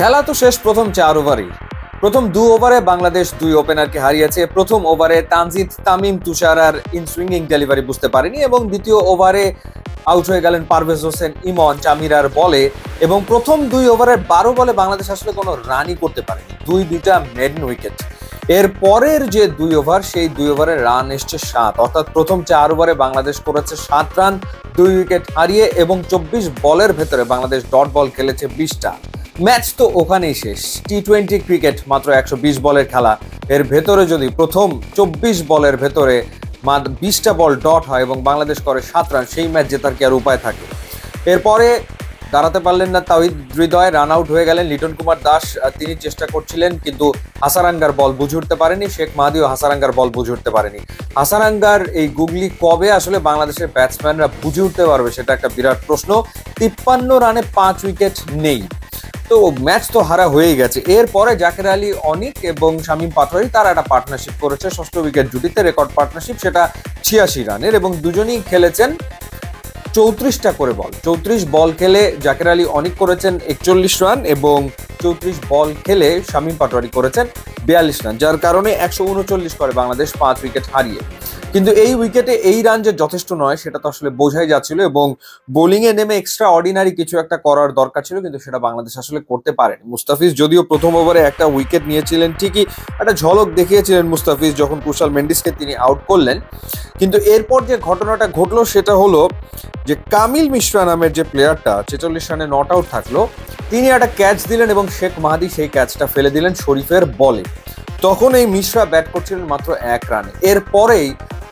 খেলা তো শেষ প্রথম 4 ওভারেই। প্রথম 2 ওভারে বাংলাদেশ 2 ওপেনারকে হারিয়েছে। প্রথম ওভারে তানজিদ তামিম তুষার আর সুইঙ্গিং ডেলিভারি বুঝতে পারেনি এবং দ্বিতীয় ওভারে আউট হয়ে গেলেন পারভেজ হোসেন ইমন চামিরার বলে। এবং প্রথম 2 ওভারের 12 বলে বাংলাদেশ আসলে কোনো রানই করতে পারেনি, দুইটা মেডেন উইকেট। এর পরের যে 2 ওভার, সেই 2 ওভারে রান এসছে 7, অর্থাৎ প্রথম 4 ওভারে বাংলাদেশ করেছে 7 রান 2 উইকেট হারিয়ে, এবং 24 বলের ভেতরে বাংলাদেশ ডট বল খেলেছে 20টা। ম্যাচ তো ওখানেই শেষ। টি-20 ক্রিকেট, মাত্র 120 বলের খেলা। এর ভেতরে যদি প্রথম 24 বলের ভেতরে 20টা বল ডট হয় এবং বাংলাদেশ করে 7 রান, সেই ম্যাচ জেতার কি আর উপায় থাকে? এরপরে দাঁড়াতে পারলেন না তাওহিদ হৃদয়, রান আউট হয়ে গেলেন। লিটন কুমার দাস তিনি চেষ্টা করছিলেন, কিন্তু হাসারাঙ্গার বল বুঝে উঠতে পারেনি। শেখ মাহাদিও হাসারাঙ্গার বল বুঝে উঠতে পারেনি। হাসারাঙ্গার এই গুগলি কবে আসলে বাংলাদেশের ব্যাটসম্যানরা বুঝে উঠতে পারবে, সেটা একটা বিরাট প্রশ্ন। 53 রানে 5 উইকেট নেই, তো ম্যাচ তো হারা হয়েই গেছে। এরপরে জাকের আলী অনিক এবং শামীম পাটোয়ারি তারা একটা পার্টনারশিপ করেছে, ষষ্ঠ উইকেট জুটিতে রেকর্ড পার্টনারশিপ, সেটা 86 রানের, এবং দুজনেই খেলেছেন 34টা করে বল। 34 বল খেলে জাকের আলী অনিক করেছেন 41 রান এবং 34 বল খেলে শামীম পাটোয়ারি করেছেন 42 রান, যার কারণে 139 করে বাংলাদেশ 5 উইকেট হারিয়ে। কিন্তু এই উইকেটে এই রান যে যথেষ্ট নয় সেটা তো আসলে বোঝাই যাচ্ছিল, এবং বোলিংয়ে নেমে এক্সট্রা অর্ডিনারি কিছু একটা করার দরকার ছিল, কিন্তু সেটা বাংলাদেশ আসলে করতে পারেনি। মুস্তাফিজ যদিও প্রথম ওভারে একটা উইকেট নিয়েছিলেন ঠিকই, একটা ঝলক দেখিয়েছিলেন মুস্তাফিজ যখন কুশাল মেন্ডিসকে তিনি আউট করলেন, কিন্তু এরপর যে ঘটনাটা ঘটলো সেটা হলো যে কামিল মিশ্রা নামের যে প্লেয়ারটা 46 রানে নট আউট থাকলো, তিনি একটা ক্যাচ দিলেন এবং শেখ মাহাদি সেই ক্যাচটা ফেলে দিলেন শরীফের বলে। তখন এই মিশ্রা ব্যাট করছিলেন মাত্র 1 রানে। এরপরেই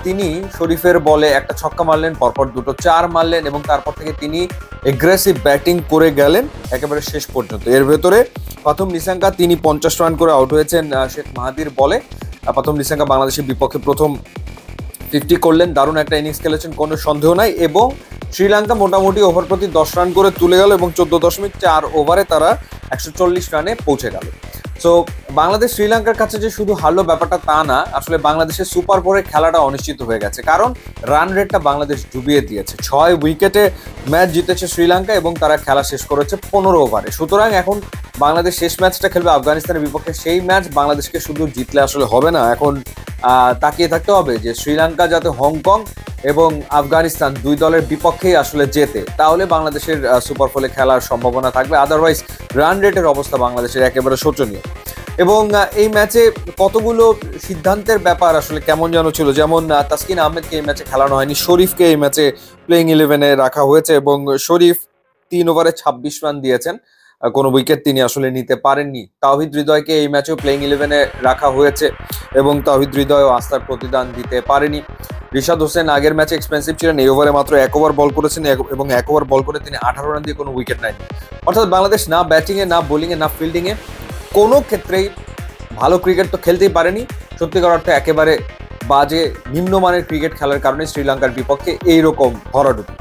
তিনি শরীফের বলে একটা ছক্কা মারলেন, পরপর দুটো 4 মারলেন, এবং তারপর থেকে তিনি এগ্রেসিভ ব্যাটিং করে গেলেন একেবারে শেষ পর্যন্ত। এর ভেতরে প্রথম নিসাঙ্কা তিনি 50 রান করে আউট হয়েছেন শেখ মাহাদির বলে। প্রথম নিসাঙ্কা বাংলাদেশের বিপক্ষে প্রথম 50 করলেন, দারুণ একটা ইনিংস খেলেছেন, কোনো সন্দেহ নাই। এবং শ্রীলঙ্কা মোটামুটি ওভার প্রতি 10 রান করে তুলে গেল এবং 14.4 ওভারে তারা 140 রানে পৌঁছে গেল। সো বাংলাদেশ শ্রীলঙ্কার কাছে যে শুধু হারলো ব্যাপারটা তা না, আসলে বাংলাদেশের সুপার 4-এর খেলাটা অনিশ্চিত হয়ে গেছে, কারণ রান রেটটা বাংলাদেশ ডুবিয়ে দিয়েছে। 6 উইকেটে ম্যাচ জিতেছে শ্রীলঙ্কা এবং তারা খেলা শেষ করেছে 15 ওভারে। সুতরাং এখন বাংলাদেশ শেষ ম্যাচটা খেলবে আফগানিস্তানের বিপক্ষে। সেই ম্যাচ বাংলাদেশকে শুধু জিতলে আসলে হবে না, এখন তাকিয়ে থাকতে হবে যে শ্রীলঙ্কা যাতে হংকং এবং আফগানিস্তান 2 দলের বিপক্ষেই আসলে জেতে, তাহলে বাংলাদেশের সুপার 4-এ খেলার সম্ভাবনা থাকবে। আদারওয়াইজ রান রেটের অবস্থা বাংলাদেশের একেবারে শোচনীয়। এবং এই ম্যাচে কতগুলো সিদ্ধান্তের ব্যাপার আসলে কেমন যেন ছিল, যেমন তাসকিন আহমেদকে এই ম্যাচে খেলানো হয়নি, শরীফকে এই ম্যাচে প্লেইং 11-এ রাখা হয়েছে, এবং শরীফ 3 ওভারে 26 রান দিয়েছেন, কোনো উইকেট তিনি আসলে নিতে পারেননি। তাওহিদ হৃদয়কে এই ম্যাচেও প্লেইং 11-এ রাখা হয়েছে এবং তাওহিদ হৃদয়ও আস্থার প্রতিদান দিতে পারেনি। রিশাদ হোসেন আগের ম্যাচে এক্সপেন্সিভ ছিলেন, এই ওভারে মাত্র 1 ওভার বল করেছেন এবং 1 ওভার বল করে তিনি 18 রান দিয়ে কোনো উইকেট নেয়নি। অর্থাৎ বাংলাদেশ না ব্যাটিংয়ে, না বোলিংয়ে, না ফিল্ডিংয়ে কোনো ক্ষেত্রেই ভালো ক্রিকেট তো খেলতেই পারেনি। সত্যিকার অর্থে একেবারে বাজে নিম্নমানের ক্রিকেট খেলার কারণে শ্রীলঙ্কার বিপক্ষে এইরকম ভরাডুবি।